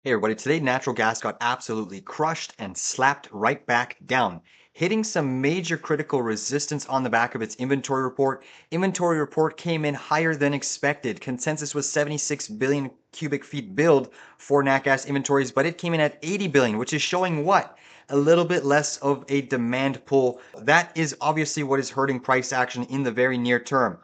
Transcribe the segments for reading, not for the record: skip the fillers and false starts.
Hey everybody, today natural gas got absolutely crushed and slapped right back down, hitting some major critical resistance on the back of its inventory report. Inventory report came in higher than expected. Consensus was 76 billion cubic feet build for nat gas inventories, but it came in at 80 billion, which is showing what? A little bit less of a demand pull. That is obviously what is hurting price action in the very near term.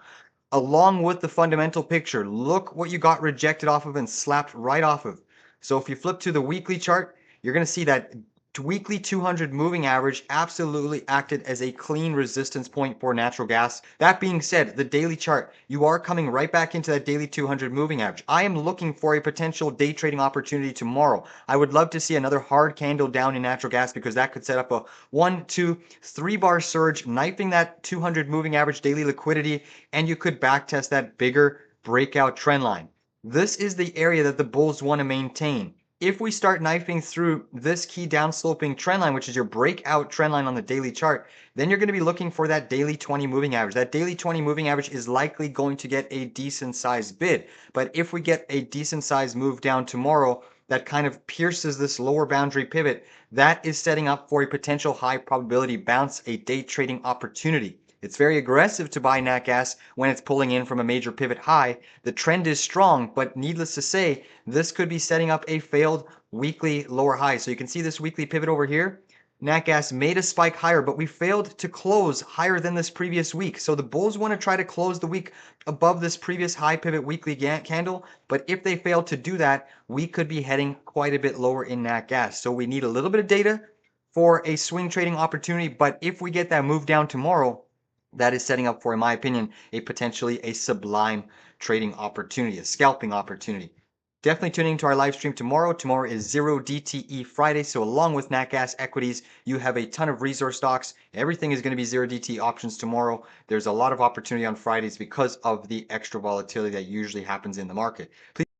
Along with the fundamental picture, look what you got rejected off of and slapped right off of. So if you flip to the weekly chart, you're going to see that weekly 200 moving average absolutely acted as a clean resistance point for natural gas. That being said, the daily chart, you are coming right back into that daily 200 moving average. I am looking for a potential day trading opportunity tomorrow. I would love to see another hard candle down in natural gas because that could set up a 1, 2, 3 bar surge, knifing that 200 moving average daily liquidity, and you could backtest that bigger breakout trend line. This is the area that the bulls want to maintain. If we start knifing through this key downsloping trend line, which is your breakout trend line on the daily chart, then you're going to be looking for that daily 20 moving average. That daily 20 moving average is likely going to get a decent sized bid. But if we get a decent sized move down tomorrow that kind of pierces this lower boundary pivot, that is setting up for a potential high probability bounce, a day trading opportunity. It's very aggressive to buy nat gas when it's pulling in from a major pivot high. The trend is strong, but needless to say, this could be setting up a failed weekly lower high. So you can see this weekly pivot over here. Nat gas made a spike higher, but we failed to close higher than this previous week. So the bulls want to try to close the week above this previous high pivot weekly candle. But if they fail to do that, we could be heading quite a bit lower in nat gas. So we need a little bit of data for a swing trading opportunity. But if we get that move down tomorrow, that is setting up for, in my opinion, a potentially a sublime trading opportunity, a scalping opportunity. Definitely tuning into our live stream tomorrow. Tomorrow is 0 DTE Friday. So along with nat gas equities, you have a ton of resource stocks. Everything is going to be 0 DTE options tomorrow. There's a lot of opportunity on Fridays because of the extra volatility that usually happens in the market. Please